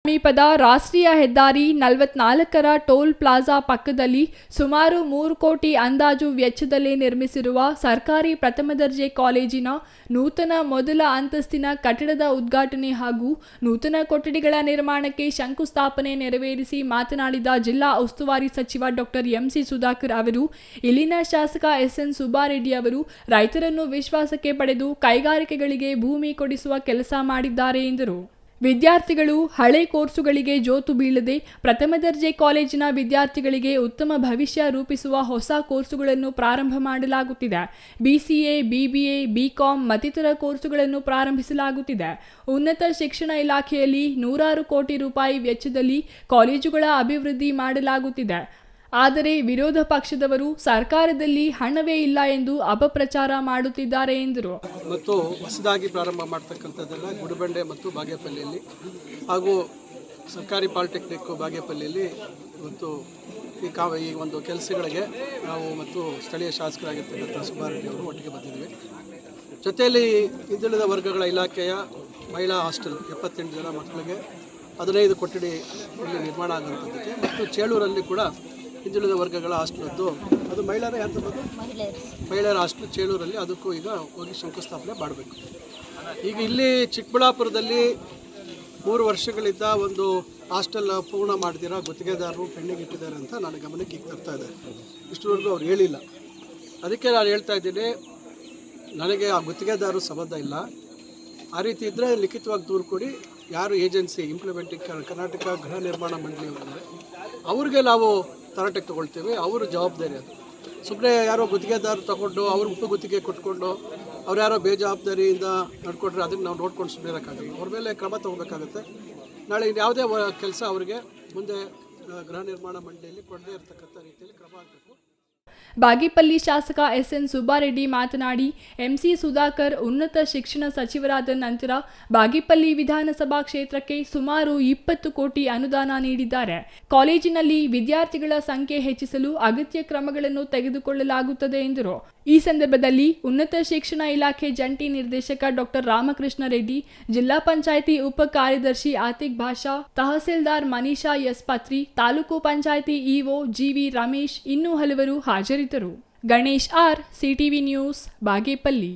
ಸಮೀಪದ ರಾಷ್ಟ್ರೀಯ ಹೆದ್ದಾರಿ 44ರ ಟೋಲ್ ಪ್ಲಾಜಾ ಪಕ್ಕದಲ್ಲಿ ಸುಮಾರು 3 ಕೋಟಿ ಅಂದಾಜು ವೆಚ್ಚದಲ್ಲಿ ನಿರ್ಮಿಸಿರುವ ಸರ್ಕಾರಿ ಪ್ರಥಮ ದರ್ಜೆ ಕಾಲೇಜಿನ ನೂತನ ಮೊದಲ ಅಂತಸ್ತಿನ ಕಟ್ಟಡದ ಉದ್ಘಾಟನೆ ಹಾಗೂ ನೂತನ ಕೊಠಡಿಗಳ ನಿರ್ಮಾಣಕ್ಕೆ ಶಂಕುಸ್ಥಾಪನೆ ನೆರವೇರಿಸಿ ಮಾತನಾಡಿದ ಜಿಲ್ಲಾ ಉಸ್ತುವಾರಿ ಸಚಿವ ಡಾಕ್ಟರ್ ಎಂಸಿ ಸುಧಾಕರ್ ಅವರು, ಇಲ್ಲಿನ ಶಾಸಕ ಎಸ್ಎನ್ ಸುಬ್ಬಾರೆಡ್ಡಿ ಅವರು ರೈತರನ್ನು ವಿಶ್ವಾಸಕ್ಕೆ ಪಡೆದು ಕೈಗಾರಿಕೆಗಳಿಗೆ ಭೂಮಿ ಕೊಡಿಸುವ ಕೆಲಸ ಮಾಡಿದ್ದಾರೆ ಎಂದರು. ವಿದ್ಯಾರ್ಥಿಗಳು ಹಳೆ ಕೋರ್ಸುಗಳಿಗೆ ಜೋತು ಬೀಳದೆ ಪ್ರಥಮ ದರ್ಜೆ ಕಾಲೇಜಿನ ವಿದ್ಯಾರ್ಥಿಗಳಿಗೆ ಉತ್ತಮ ಭವಿಷ್ಯ ರೂಪಿಸುವ ಹೊಸ ಕೋರ್ಸುಗಳನ್ನು ಪ್ರಾರಂಭ ಮಾಡಲಾಗುತ್ತಿದೆ. BCA, BBA, BCom ಮತ್ತಿತರ ಕೋರ್ಸುಗಳನ್ನು ಪ್ರಾರಂಭಿಸಲಾಗುತ್ತಿದೆ. ಉನ್ನತ ಶಿಕ್ಷಣ ಇಲಾಖೆಯಲ್ಲಿ 100 ಕೋಟಿ ರೂಪಾಯಿ ವೆಚ್ಚದಲ್ಲಿ ಕಾಲೇಜುಗಳ ಅಭಿವೃದ್ಧಿ ಮಾಡಲಾಗುತ್ತಿದೆ. ಆದರೆ ವಿರೋಧ ಪಕ್ಷದವರು ಸರ್ಕಾರದಲ್ಲಿ ಹಣವೇ ಇಲ್ಲ ಎಂದು ಅಪಪ್ರಚಾರ ಮಾಡುತ್ತಿದ್ದಾರೆ ಎಂದರು. ಮತ್ತು ಹೊಸದಾಗಿ ಪ್ರಾರಂಭ ಮಾಡ್ತಕ್ಕಂಥದ್ದೆಲ್ಲ ಗುಡಿಬಂಡೆ ಮತ್ತು ಬಾಗೇಪಲ್ಲಿಯಲ್ಲಿ ಹಾಗೂ ಸರ್ಕಾರಿ ಪಾಲಿಟೆಕ್ನಿಕ್ ಬಾಗೇಪಲ್ಲಿಯಲ್ಲಿ ಇವತ್ತು ಈ ಒಂದು ಕೆಲಸಗಳಿಗೆ ನಾವು ಮತ್ತು ಸ್ಥಳೀಯ ಶಾಸಕರಾಗಿರ್ತಕ್ಕಂಥ ಸುಬ್ಬಾರೆಡ್ಡಿ ಅವರು ಒಟ್ಟಿಗೆ ಬಂದಿದ್ದೀವಿ. ಜೊತೆಯಲ್ಲಿ ಹಿಂದುಳಿದ ವರ್ಗಗಳ ಇಲಾಖೆಯ ಮಹಿಳಾ ಹಾಸ್ಟೆಲ್ 78 ಜನ ಮಕ್ಕಳಿಗೆ 15 ಕೊಠಡಿ ಇಲ್ಲಿ ನಿರ್ಮಾಣ ಆಗುವಂಥದ್ದಕ್ಕೆ ಮತ್ತು ಚೇಳೂರಲ್ಲಿ ಕೂಡ ಹಿಂದುಳಿದ ವರ್ಗಗಳ ಹಾಸ್ಟೆಲದ್ದು ಅದು ಮಹಿಳೆಯರ ಹಾಸ್ಟೆಲ್ ಚೇಳೂರಲ್ಲಿ ಅದಕ್ಕೂ ಈಗ ಹೋಗಿ ಶಂಕುಸ್ಥಾಪನೆ ಮಾಡಬೇಕು. ಈಗ ಇಲ್ಲಿ ಚಿಕ್ಕಬಳ್ಳಾಪುರದಲ್ಲಿ 3 ವರ್ಷಗಳಿಂದ ಒಂದು ಹಾಸ್ಟೆಲ್ ಪೂರ್ಣ ಮಾಡ್ದಿರಾ ಗುತ್ತಿಗೆದಾರರು ಪೆಂಡಿಂಗ್ ಇಟ್ಟಿದ್ದಾರೆ ಅಂತ ನನ್ನ ಗಮನಕ್ಕೆ ಈಗ ತರ್ತಾ ಇದೆ. ಇಷ್ಟರವರೆಗೂ ಅವ್ರು ಹೇಳಿಲ್ಲ. ಅದಕ್ಕೆ ನಾನು ಹೇಳ್ತಾ ಇದ್ದೀನಿ, ನನಗೆ ಆ ಗುತ್ತಿಗೆದಾರರು ಸಂಬಂಧ ಇಲ್ಲ. ಆ ರೀತಿ ಇದ್ದರೆ ಲಿಖಿತವಾಗಿ ದೂರು ಕೊಡಿ. ಯಾರು ಏಜೆನ್ಸಿ ಇಂಪ್ಲಿಮೆಂಟಿಂಗ್ ಕರ್ನಾಟಕ ಗೃಹ ನಿರ್ಮಾಣ ಮಂಡಳಿ ಅಂದರೆ ಅವ್ರಿಗೆ ನಾವು ತರಾಟೆಗೆ ತೊಗೊಳ್ತೇವೆ. ಅವ್ರ ಜವಾಬ್ದಾರಿ ಅದು. ಸುಮ್ಮನೆ ಯಾರೋ ಗುತ್ತಿಗೆದಾರರು ತಗೊಂಡು ಅವ್ರ ಗುತ್ತಿಗೆ ಕೊಟ್ಕೊಂಡು ಅವ್ರು ಯಾರೋ ಬೇಜವಾಬ್ದಾರಿಯಿಂದ ನಡ್ಕೊಂಡ್ರೆ ಅದನ್ನು ನಾವು ನೋಡ್ಕೊಂಡು ಸುಮ್ಮನೆ ಇರೋಕ್ಕಾಗಲ್ಲ. ಅವ್ರ ಮೇಲೆ ಕ್ರಮ ತೊಗೋಬೇಕಾಗುತ್ತೆ. ನಾಳೆ ಯಾವುದೇ ಕೆಲಸ ಅವರಿಗೆ ಮುಂದೆ ಗೃಹ ನಿರ್ಮಾಣ ಮಂಡಳಿಯಲ್ಲಿ ಕೊಡದೇ ಇರತಕ್ಕಂಥ ರೀತಿಯಲ್ಲಿ ಕ್ರಮ ಆಗಬೇಕು. ಬಾಗೇಪಲ್ಲಿ ಶಾಸಕ ಎಸ್ಎನ್ ಸುಬ್ಬಾರೆಡ್ಡಿ ಮಾತನಾಡಿ, ಎಂಸಿ ಸುಧಾಕರ್ ಉನ್ನತ ಶಿಕ್ಷಣ ಸಚಿವರಾದ ನಂತರ ಬಾಗೇಪಲ್ಲಿ ವಿಧಾನಸಭಾ ಕ್ಷೇತ್ರಕ್ಕೆ ಸುಮಾರು 20 ಕೋಟಿ ಅನುದಾನ ನೀಡಿದ್ದಾರೆ. ಕಾಲೇಜಿನಲ್ಲಿ ವಿದ್ಯಾರ್ಥಿಗಳ ಸಂಖ್ಯೆ ಹೆಚ್ಚಿಸಲು ಅಗತ್ಯ ಕ್ರಮಗಳನ್ನು ತೆಗೆದುಕೊಳ್ಳಲಾಗುತ್ತದೆ ಎಂದರು. ಈ ಸಂದರ್ಭದಲ್ಲಿ ಉನ್ನತ ಶಿಕ್ಷಣ ಇಲಾಖೆ ಜಂಟಿ ನಿರ್ದೇಶಕ ಡಾಕ್ಟರ್ ರಾಮಕೃಷ್ಣ ರೆಡ್ಡಿ, ಜಿಲ್ಲಾ ಪಂಚಾಯಿತಿ ಉಪ ಕಾರ್ಯದರ್ಶಿ Atiq Basha, tahsildar Manisha S Patri, taluk panchayat EO GV Ramesh ಇನ್ನೂ ಹಲವರು ಹಾಜರಿದ್ದರು. Ganesh R, CTV news, Bagepalli.